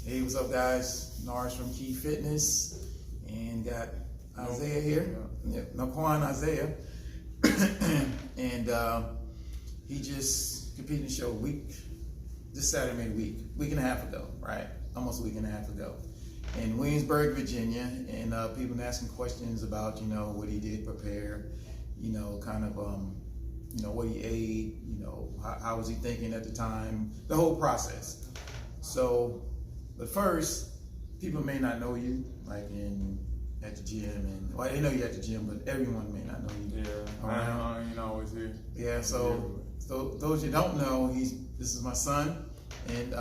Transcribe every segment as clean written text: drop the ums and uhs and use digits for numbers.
Hey, what's up, guys? Norris from Key Fitness, and got Isiah here. Naquan Isiah, and he just competed in the show this Saturday made a week and a half ago, right? Almost a week and a half ago, in Williamsburg, Virginia, and people been asking questions about, what he did prepare, kind of, what he ate, how was he thinking at the time, the whole process. So, but first, people may not know you, like at the gym, and well, they know you at the gym, but everyone may not know you. Yeah, I always here. Yeah, so those you don't know, this is my son, and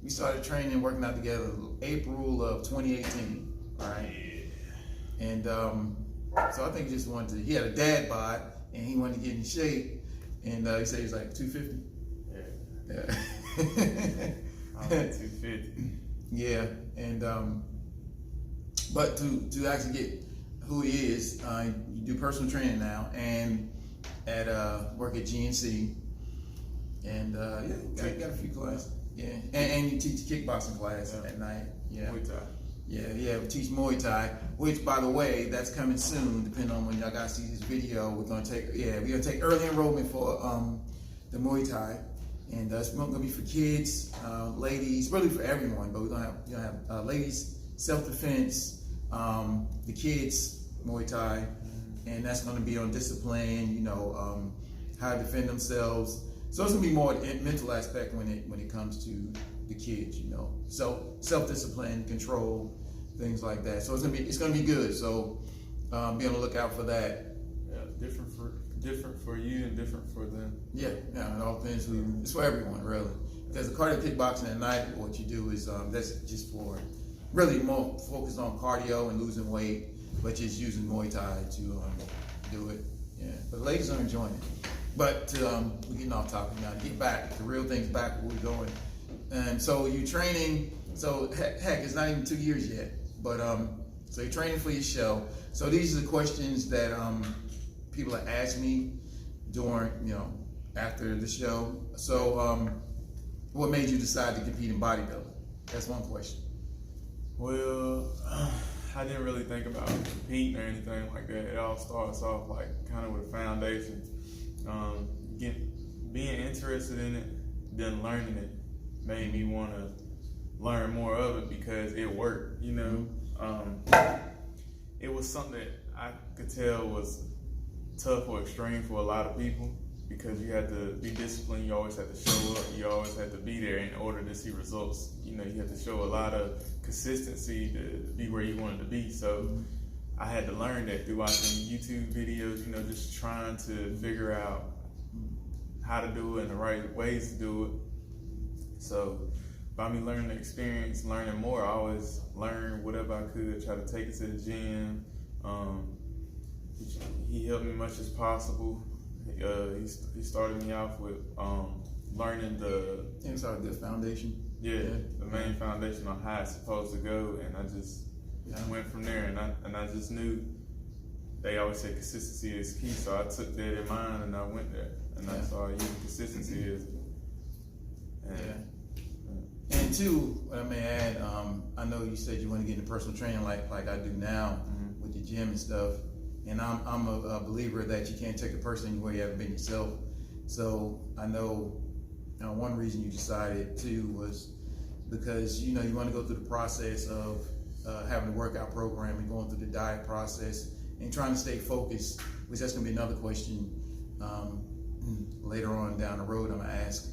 we started training and working out together April of 2018, right? Yeah. And so I think he just wanted to. He had a dad bod, and he wanted to get in shape, and he said he was like 250. Yeah. I'm at 250. Yeah, and but to actually get who he is, you do personal training now, and at work at GNC, and got a few classes. Yeah, and you teach kickboxing class at night. Yeah. Muay Thai. Yeah, we teach Muay Thai, which, by the way, that's coming soon. Depending on when y'all guys see this video, we're gonna take early enrollment for the Muay Thai. And it's going to be for kids, ladies, really for everyone. But we're going to have ladies self-defense, the kids Muay Thai, and that's going to be on discipline, how to defend themselves. So it's going to be more mental aspect when it comes to the kids, self-discipline, control, things like that. So it's going to be good. So be on the lookout for that. Yeah, different for you and different for them. Yeah, it all depends. It's for everyone, really. Because the cardio kickboxing at night, what you do is that's just for really more focused on cardio and losing weight, but just using Muay Thai to do it. Yeah, but the ladies are enjoying it. But we're getting off topic now. Get back, the real thing's back where we're going. And so you're training. So heck, it's not even 2 years yet. But so you're training for your show. So these are the questions that people have asked me during, after the show. So, what made you decide to compete in bodybuilding? That's one question. Well, I didn't really think about competing or anything like that. It all starts off like kind of with a foundation. Being interested in it, then learning it made me want to learn more of it because it worked. It was something that I could tell was tough or extreme for a lot of people because you had to be disciplined, you always had to show up, you always had to be there in order to see results. You had to show a lot of consistency to be where you wanted to be. So I had to learn that through watching YouTube videos, just trying to figure out how to do it and the right ways to do it. So by me learning the experience, learning more, I always learned whatever I could, try to take it to the gym. He helped me much as possible. He started me off with learning the good foundation. Yeah, the main foundation on how it's supposed to go, and I just went from there. And I just knew they always say consistency is key, so I took that in mind and I went there, and that's all I use consistency is. And two, what I may add, I know you said you want to get into personal training like I do now with the gym and stuff. And I'm a believer that you can't take a person anywhere you haven't been yourself. So I know one reason you decided to was because you want to go through the process of having a workout program and going through the diet process and trying to stay focused, which that's going to be another question later on down the road I'm going to ask.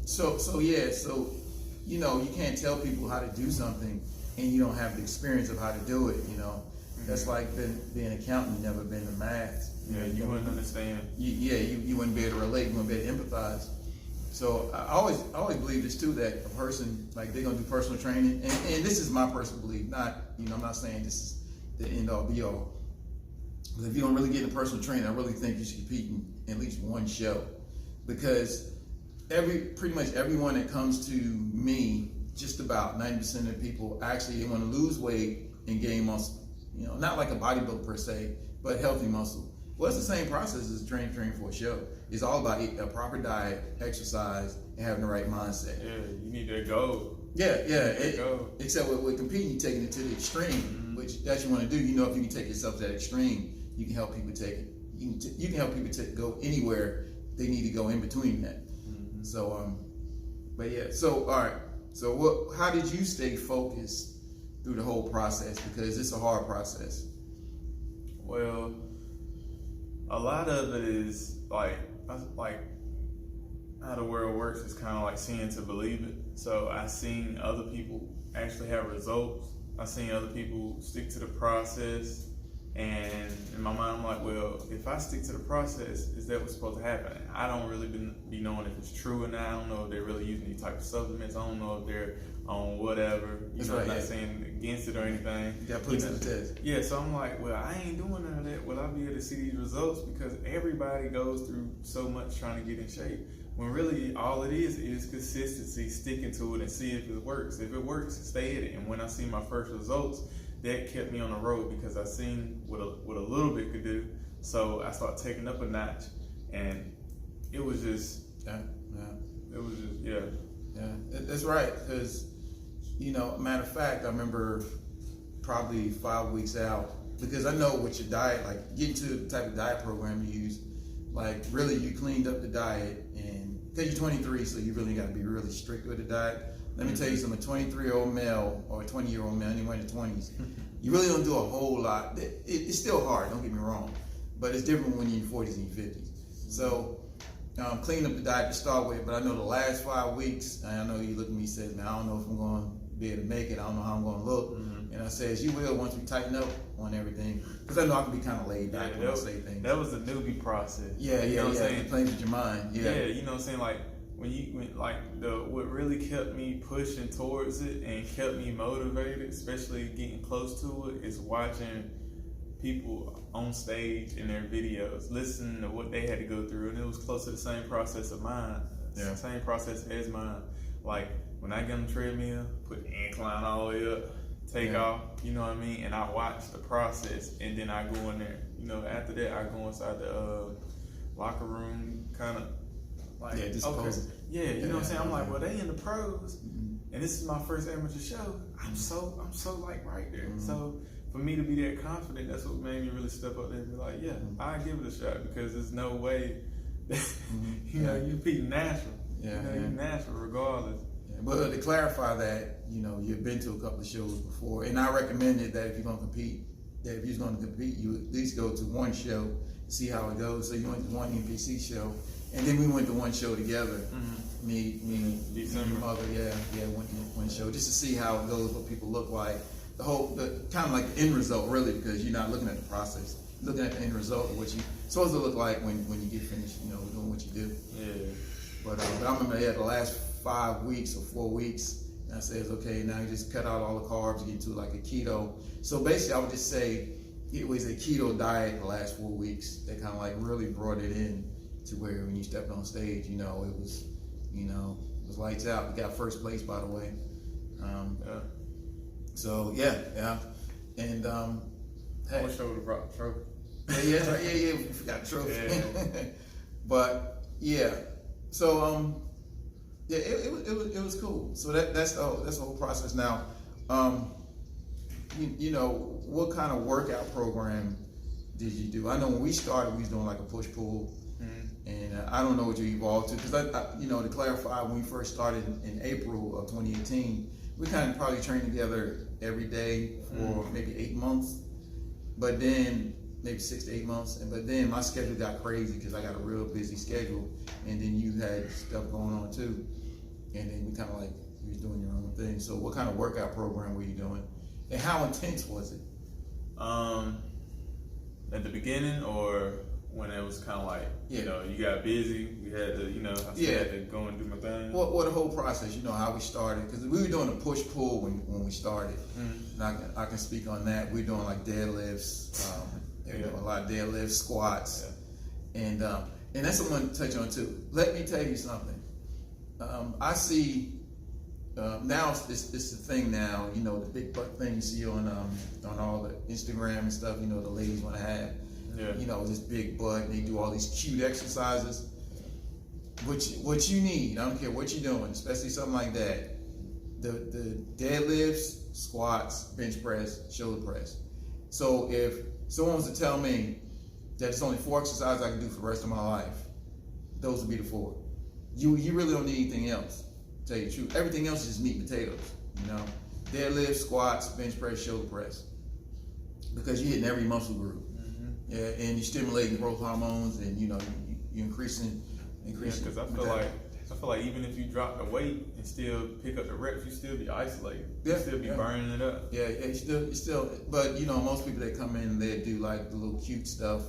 So you can't tell people how to do something and you don't have the experience of how to do it, That's like being an accountant, you never been to math. You wouldn't understand. You wouldn't be able to relate, you wouldn't be able to empathize. So I always believe this too, that a person, like they're gonna do personal training, and this is my personal belief, not, I'm not saying this is the end all be all. But if you don't really get into personal training, I really think you should compete in at least one show. Because pretty much everyone that comes to me, just about 90% of the people actually they want to lose weight and gain muscle. Not like a bodybuilder per se, but healthy muscle. Well, it's the same process as training for a show. It's all about a proper diet, exercise, and having the right mindset. Yeah, you need that goal. Yeah. Except with competing, you're taking it to the extreme, which that's what you want to do. You know, if you can take yourself to that extreme, you can help people take it. You can help people go anywhere they need to go in between that. So, but yeah. So, all right. So, how did you stay focused through the whole process? Because it's a hard process. Well, a lot of it is like how the world works is kind of like seeing to believe it. So I seen other people actually have results. I seen other people stick to the process, and in my mind I'm like, well, if I stick to the process, is that what's supposed to happen? I don't really be knowing if it's true or not. I don't know if they're really using any type of supplements. I don't know if they're on whatever. You know, I'm not saying against it or anything. You got to put it to the test. Yeah, so I'm like, well, I ain't doing none of that. Will I be able to see these results? Because everybody goes through so much trying to get in shape. When really all it is consistency, sticking to it and see if it works. If it works, stay at it. And when I see my first results, that kept me on the road because I seen what a little bit could do. So I started taking up a notch, and it was just, it was just, That's right. Because, you know, matter of fact, I remember probably 5 weeks out, because I know what your diet, like getting to the type of diet program you use, like really you cleaned up the diet, and because you're 23, so you really got to be really strict with the diet. Let me tell you something, a 23-year-old male or a 20-year-old male, anywhere in the 20s, you really don't do a whole lot. It's still hard, don't get me wrong, but it's different when you're in your 40s and your 50s. So clean up the diet to start with, but I know the last 5 weeks, and I know you look at me and said, man, I don't know if I'm going to be able to make it. I don't know how I'm going to look. And I says, you will once we tighten up on everything. Because I know I can be kind of laid back when I say things. That was the newbie process. You know what I'm saying? Playing with your mind. Yeah, you know what I'm saying? Like, what really kept me pushing towards it and kept me motivated, especially getting close to it, is watching people on stage in their videos, listening to what they had to go through. And it was close to the same process of mine. Yeah. Same process as mine. Like, when I get on the treadmill, put the incline all the way up, take off, you know what I mean? And I watch the process, and then I go in there. You know, after that, I go inside the locker room, kind of like, you know what I'm saying? I'm like, well, they in the pros, and this is my first amateur show. I'm so like right there. So for me to be that confident, that's what made me really step up there and be like, yeah, I give it a shot, because there's no way that, you know, you be natural. You're natural regardless. But to clarify that, you know, you've been to a couple of shows before, and I recommended that if you're going to compete, you at least go to one show, see how it goes. So you went to one NPC show, and then we went to one show together. Me, and your mother, went to one show just to see how it goes, what people look like, the kind of like the end result, really, because you're not looking at the process, you're looking at the end result of what you're supposed to look like when you get finished, you know, doing what you do. But I remember the last 5 weeks or 4 weeks, and I said, okay, now you just cut out all the carbs, get into like a keto. So basically, I would just say it was a keto diet the last 4 weeks that kind of like really brought it in to where when you stepped on stage, you know, it was lights out. We got first place, by the way. So and hey, what show brought the trophy? That's right. We forgot the trophy. But so it was cool. So that's the whole process. Now, you know, what kind of workout program did you do? I know when we started, we was doing like a push pull, and I don't know what you evolved to, because I you know, to clarify, when we first started in April of 2018, we kind of probably trained together every day for maybe 8 months, but then maybe 6 to 8 months, but then my schedule got crazy because I got a real busy schedule, and then you had stuff going on too, and then we kind of like, you was doing your own thing. So what kind of workout program were you doing, and how intense was it? At the beginning, or when it was kind of like, you know, you got busy, you had to, you know, I still had to go and do my thing? What the whole process, you know, how we started, because we were doing a push-pull when we started, and I can speak on that. We were doing like deadlifts, doing a lot of deadlifts, squats, and that's what I'm going to touch on too. Let me tell you something. I see now it's the thing now, you know, the big butt thing you see on all the Instagram and stuff, you know, the ladies want to have, you know, this big butt, and they do all these cute exercises. what you need, I don't care what you're doing, especially something like that, the deadlifts, squats, bench press, shoulder press. So if someone was to tell me that it's only 4 exercises I can do for the rest of my life, those would be the 4. You really don't need anything else, to tell you the truth. Everything else is just meat and potatoes, you know? Deadlift, squats, bench press, shoulder press. Because you're hitting every muscle group. Yeah, and you're stimulating growth hormones, and you know, you're increasing. Because I feel like even if you drop the weight and still pick up the reps, you still be isolated. You still be burning it up. Yeah, you still. But you know, most people that come in, they do like the little cute stuff,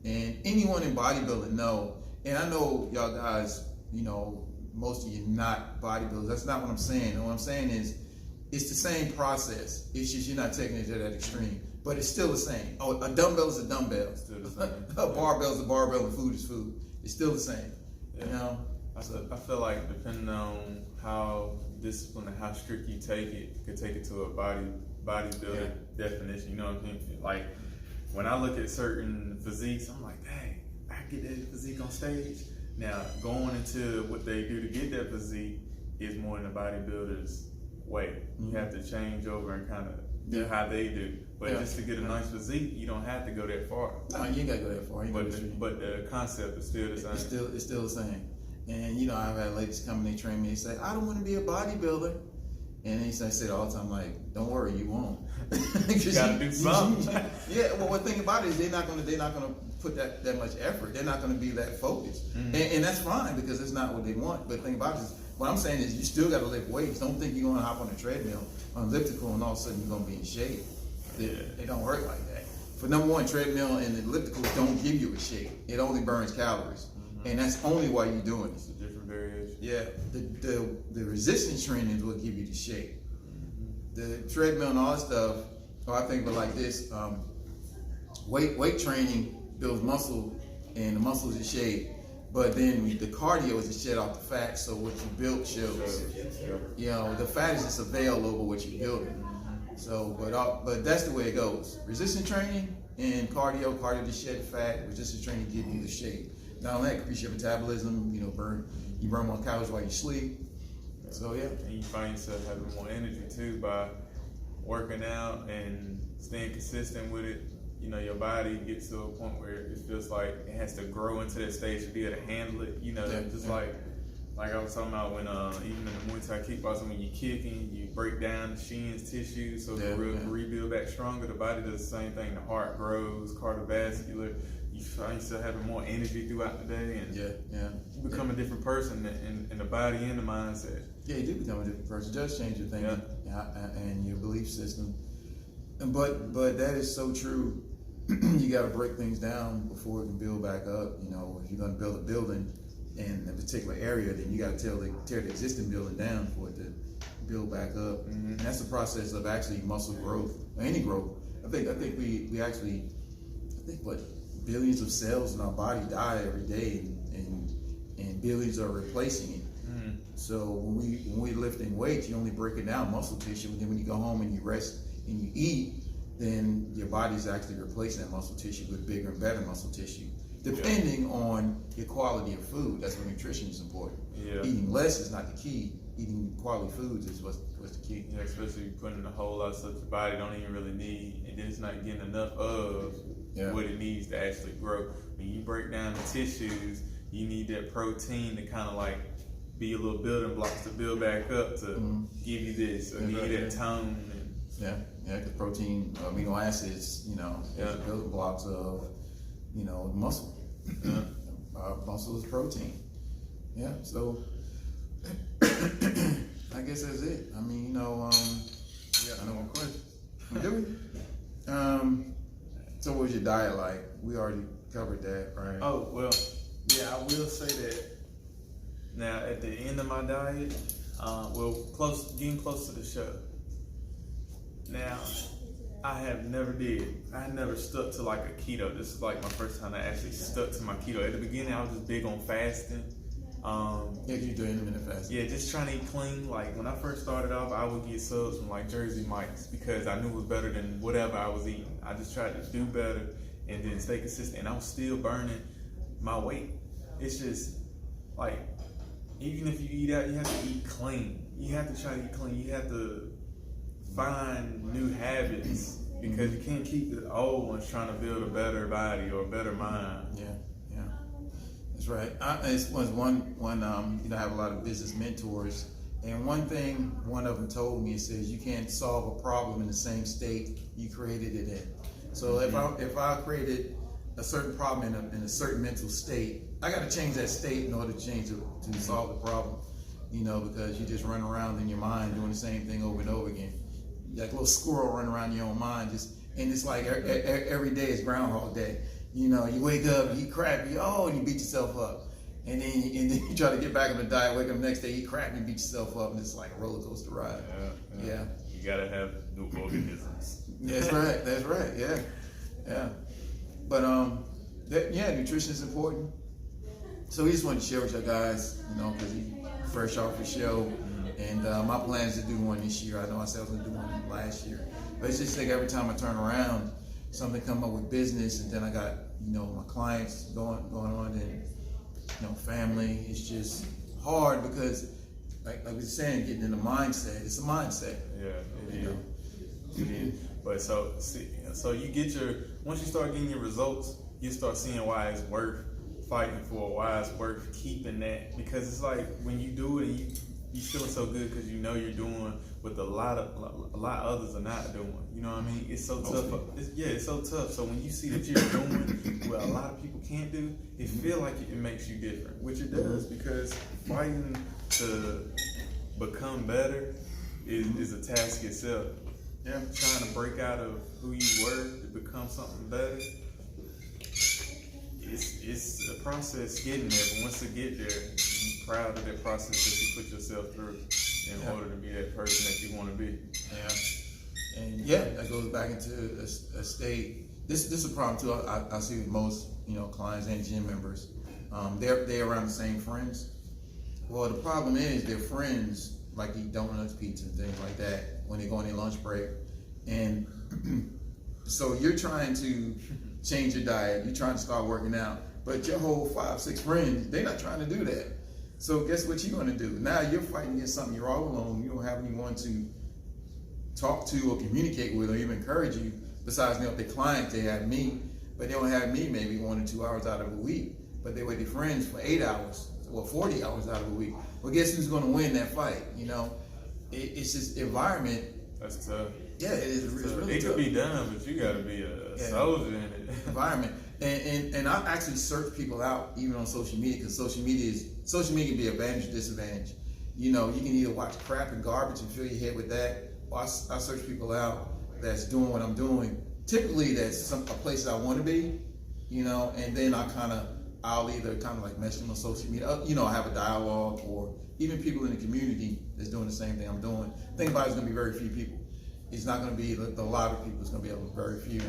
and anyone in bodybuilding know. And I know y'all guys, you know, most of you not bodybuilders. That's not what I'm saying. What I'm saying is, it's the same process. It's just you're not taking it to that extreme. But it's still the same. Oh, a dumbbell is a dumbbell. It's still the same. A barbell is a barbell, and food is food. It's still the same. Yeah. You know? I feel like depending on how disciplined and how strict you take it, you could take it to a bodybuilding definition. You know what I mean? Like when I look at certain physiques, I'm like, dang, I can get that physique on stage. Now going into what they do to get that physique is more in the bodybuilder's way. You have to change over and kind of do how they do. But just to get a nice physique, you don't have to go that far. No, you ain't got to go that far. But the concept is still the same. It's still the same. And you know, I've had ladies come and they train me. They say, "I don't want to be a bodybuilder," and they say it all the time. Like, don't worry, you won't. You gotta do something. Yeah. Well, one thing about it is they're not gonna put that much effort. They're not gonna be that focused, and that's fine because it's not what they want. But the thing about it is, what I'm saying is, you still got to lift weights. Don't think you're gonna hop on a treadmill, on elliptical, and all of a sudden you're gonna be in shape. It don't work like that. For number one, treadmill and elliptical don't give you a shape. It only burns calories. And that's only why you're doing it. It's a different variation. Yeah, the resistance training is what give you the shape. The treadmill and all that stuff, I think of it like this, weight training builds muscle and the muscles is shape, but then the cardio is to shed off the fat, so what you built shows. You know, the fat is just a veil over what you built. So, but that's the way it goes. Resistance training and cardio to shed fat, resistance training give you the shape. Not only that, increase your metabolism, you know, you burn more calories while you sleep. So yeah. And you find yourself having more energy too by working out and staying consistent with it. You know, your body gets to a point where it feels like it has to grow into that stage to be able to handle it. You know, like I was talking about when even in the Muay Thai kickboxing, when you're kicking, you break down the shins, tissues, so to rebuild back stronger. The body does the same thing. The heart grows, cardiovascular. You find yourself having more energy throughout the day, and you become a different person in the body and the mindset. Yeah, you do become a different person. It does change your thinking and your belief system. But that is so true. You got to break things down before it can build back up. You know, if you're going to build a building in a particular area, then you got to tear the existing building down for it to build back up. And that's the process of actually muscle growth, or any growth. I think we actually, what, billions of cells in our body die every day, and billions are replacing it. So when we lifting weights, you only break it down muscle tissue, and then when you go home and you rest and you eat, then your body's actually replacing that muscle tissue with bigger and better muscle tissue, depending on your quality of food. That's where nutrition is important. Eating less is not the key. Eating quality foods is what's the key. Yeah, especially putting a whole lot of stuff your body don't even really need, and then it's not getting enough of what it needs to actually grow. When you break down the tissues, you need that protein to kind of like be a little building blocks to build back up to give you this, or give you that tone. Because protein, amino acids, you know, is building blocks of, you know, muscle. Muscle is protein. Yeah, so I guess that's it. I mean, you know, I know one question. Do we? So what was your diet like? We already covered that, right? Oh, well, yeah, I will say that. Now, at the end of my diet, getting close to the show. Now, I never stuck to like a keto. This is like my first time I actually stuck to my keto. At the beginning, I was just big on fasting. You do intermittent fasting. Yeah, just trying to eat clean. Like when I first started off, I would get subs from like Jersey Mike's because I knew it was better than whatever I was eating. I just tried to do better and then stay consistent. And I was still burning my weight. It's just like, even if you eat out, you have to eat clean. You have to try to eat clean. You have to find new habits because you can't keep the old ones trying to build a better body or a better mind. Yeah. That's right. It was one. I have a lot of business mentors, and one thing one of them told me, it says you can't solve a problem in the same state you created it in. So if I created a certain problem in a certain mental state, I got to change that state in order to change it to solve the problem. Because you just run around in your mind doing the same thing over and over again, like a little squirrel running around in your own mind. And it's like every day is Groundhog Day. You wake up, you eat crap, and you beat yourself up. And then you try to get back on the diet, wake up the next day, eat crap, and you beat yourself up, and it's like a roller coaster ride. Yeah. You gotta have new organisms. That's right. Yeah. But nutrition is important. So we just wanted to share with you guys, because he's fresh off the show, and my plan is to do one this year. I know I said I was gonna do one last year, but it's just like every time I turn around, something come up with business, and then I got my clients going on, and family. It's just hard because, like we were saying, getting in the mindset. It's a mindset. Yeah, it is. But so you get once you start getting your results, you start seeing why it's worth fighting for, why it's worth keeping that, because it's like when you do it, you feeling so good because you're doing what a lot others are not doing. You know what I mean? It's so tough. It's so tough. So when you see that you're doing what a lot of people can't do, it feel like it makes you different, which it does, because fighting to become better is a task itself. Yeah, trying to break out of who you were to become something better. It's a process getting there, but once you get there, you're proud of that process that you put yourself through in order to be that person that you want to be. Yeah, and that goes back into a state. This is a problem too. I see with most clients and gym members. They're around the same friends. Well, the problem is their friends like eat donuts, pizza, and things like that when they go on their lunch break, and so you're trying to change your diet, you're trying to start working out, but your whole 5-6 friends, they're not trying to do that. So guess what you're going to do? Now you're fighting against something. You're all alone. You don't have anyone to talk to or communicate with or even encourage you. Besides, the clients, they have me, but they don't have me maybe 1 or 2 hours out of a week. But they with their friends for 8 hours or 40 hours out of a week. Well, guess who's going to win that fight? It's just environment. That's tough. Yeah, it is. It's really tough. It could be done, but you got to be a soldier in it. Environment. And I've actually searched people out even on social media, because social media can be advantage or disadvantage. You can either watch crap and garbage and fill your head with that, or I search people out that's doing what I'm doing. Typically, that's a place I want to be, and then I'll either kind of like message them on social media. I have a dialogue, or even people in the community that's doing the same thing I'm doing. The thing about it is going to be very few people. It's not going to be a lot of people. It's going to be a very few.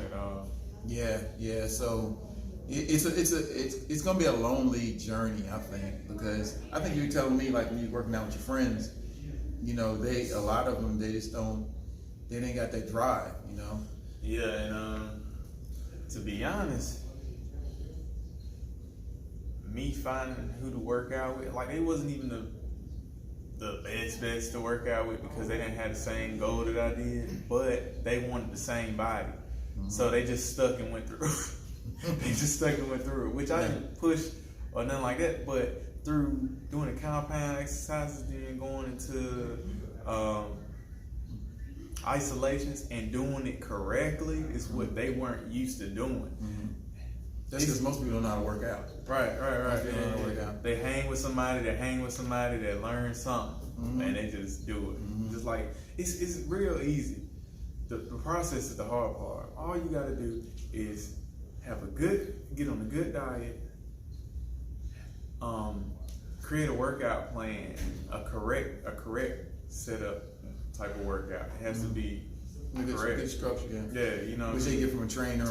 Yeah. So it's going to be a lonely journey, I think, because I think you're telling me, like when you're working out with your friends, a lot of them, they just ain't got that drive, Yeah, and to be honest, me finding who to work out with, like, it wasn't even the best to work out with, because they didn't have the same goal that I did, but they wanted the same body. Mm-hmm. So they just stuck and went through. Which I didn't push or nothing like that, but through doing the compound exercises, then going into isolations and doing it correctly is what they weren't used to doing. Mm-hmm. That's because most people don't know how to work out. Right. They hang with somebody that learns something, mm-hmm. and they just do it. Mm-hmm. Just like, it's real easy. The process is the hard part. All you gotta do is get on a good diet, create a workout plan, a correct setup type of workout. It has to be correct. Good structure, yeah. Which they get from a trainer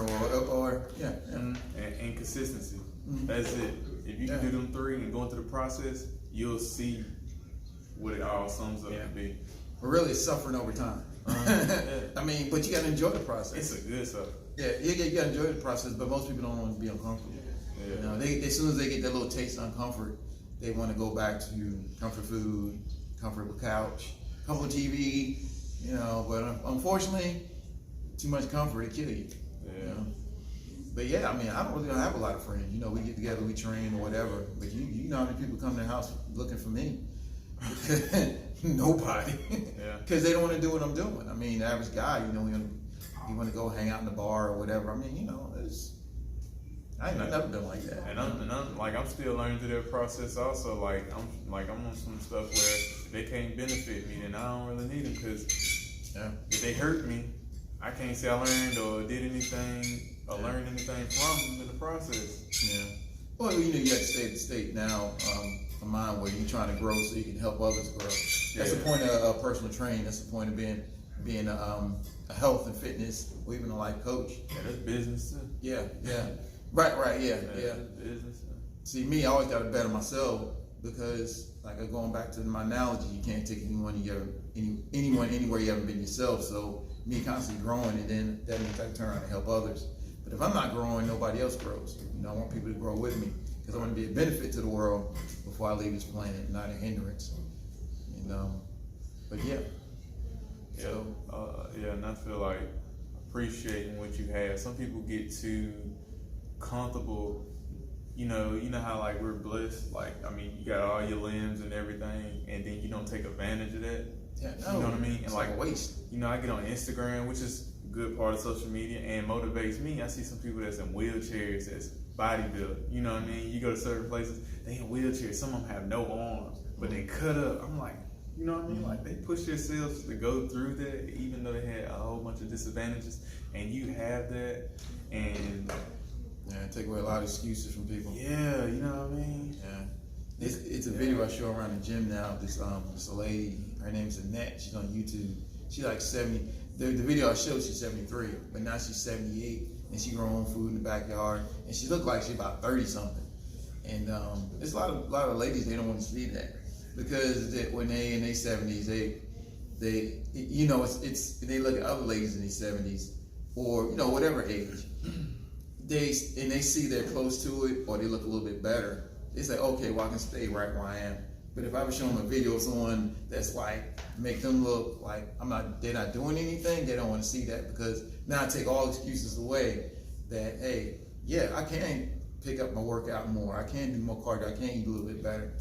or And consistency. Mm-hmm. That's it. If you can do them 3 and go into the process, you'll see what it all sums up to be. But really, it's suffering over time. I mean, but you got to enjoy the process. It's a good stuff. Yeah, you got to enjoy the process, but most people don't want to be uncomfortable. Yeah. As soon as they get that little taste of uncomfort, they want to go back to comfort food, comfortable couch, comfortable TV, you know, but unfortunately, too much comfort, it kill you. Yeah. You know? But yeah, I mean, I don't really have a lot of friends. You know, we get together, we train or whatever. But you know how many people come to the house looking for me? Nobody. Yeah. Because they don't want to do what I'm doing. I mean, the average guy, you know, you want to go hang out in the bar or whatever. I mean, you know, I've never been like that. And I'm still learning through that process also. I'm on some stuff where if they can't benefit me, then I don't really need them, because if they hurt me, I can't say I learned or did anything or learned anything from them in the process. Yeah. Well, you know, you have to stay at the state now of mind where you're trying to grow so you can help others grow. That's the point of personal training. That's the point of being a health and fitness or even a life coach. Yeah, that's business too. Yeah. Right, yeah. Business. See, me, I always got to better myself because, like, going back to my analogy, you can't take anyone anywhere you haven't been yourself. So me constantly growing, and then that means I can turn around and help others. But if I'm not growing, nobody else grows. You know, I want people to grow with me because I want to be a benefit to the world before I leave this planet, not a hindrance. You know, but yeah. So and I feel like appreciating what you have. Some people get too comfortable. You know how like we're blessed. Like, I mean, you got all your limbs and everything, and then you don't take advantage of that. Yeah, no, you know what I mean? And it's like a waste. You know, I get on Instagram, which is a good part of social media, and motivates me. I see some people that's in wheelchairs that's bodybuilding. You know what I mean? You go to certain places, they in wheelchairs. Some of them have no arms, but they cut up. I'm like, you know what I mean? Like, they push themselves to go through that, even though they had a whole bunch of disadvantages, and you have that, and take away a lot of excuses from people. Yeah, you know what I mean? Yeah. It's a video I show around the gym now. This lady, her name's Annette. She's on YouTube. She's like 70. The video I showed, she's 73, but now she's 78, and she grow her own food in the backyard, and she looked like she's about 30 something. And there's a lot of ladies, they don't want to see that because when they in their 70s, they you know it's they look at other ladies in their 70s or you know whatever age. They see they're close to it or they look a little bit better. They say, okay, well I can stay right where I am. But if I was showing them a video of someone that's like make them look like they're not doing anything, they don't want to see that because now I take all excuses away that hey, yeah, I can pick up my workout more, I can do more cardio, I can eat a little bit better.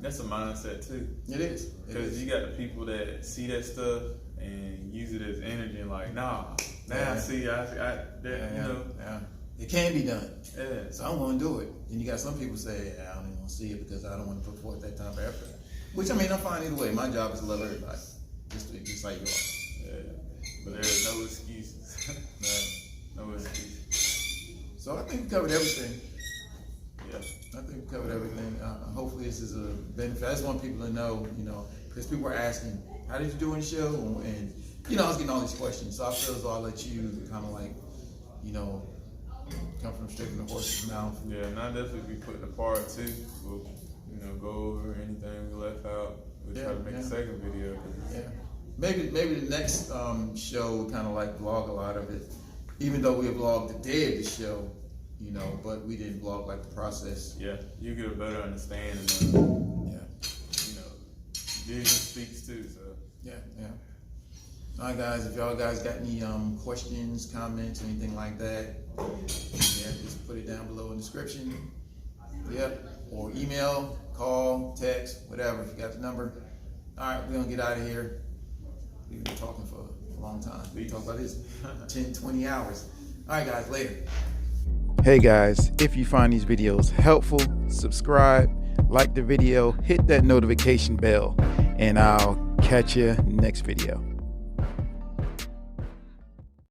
That's a mindset too. It is. Because you got the people that see that stuff and use it as energy and like, I see, you know. Yeah. It can be done. Yeah. So I'm going to do it. And you got some people say, I don't even want to see it because I don't want to put forth that time of effort. Which, I mean, I'm fine either way. My job is to love everybody. Just like you are. Yeah. But there's no excuses. No excuses. So I think we covered everything. Yeah. I think we covered everything. Hopefully this is a benefit. I just want people to know, you know, because people are asking, how did you do in the show? And, you know, I was getting all these questions. So I feel as though I'll let you kind of like, you know, come from straight from the horse's mouth. Yeah, and I'll definitely be putting a part too. We'll, you know, go over anything we left out. We'll try to make a second video. Yeah. Maybe the next show will kind of like vlog a lot of it. Even though we vlogged the day of the show, you know, but we didn't vlog like the process. Yeah, you get a better understanding of, you know, vision speaks too, so. Yeah. All right, guys, if y'all guys got any questions, comments, anything like that, just put it down below in the description. Yep, or email, call, text, whatever, if you got the number. All right, we're gonna get out of here. We've been talking for a long time. We talk about this 10, 20 hours. All right, guys, later. Hey guys, if you find these videos helpful, subscribe, like the video, hit that notification bell, and I'll catch you next video.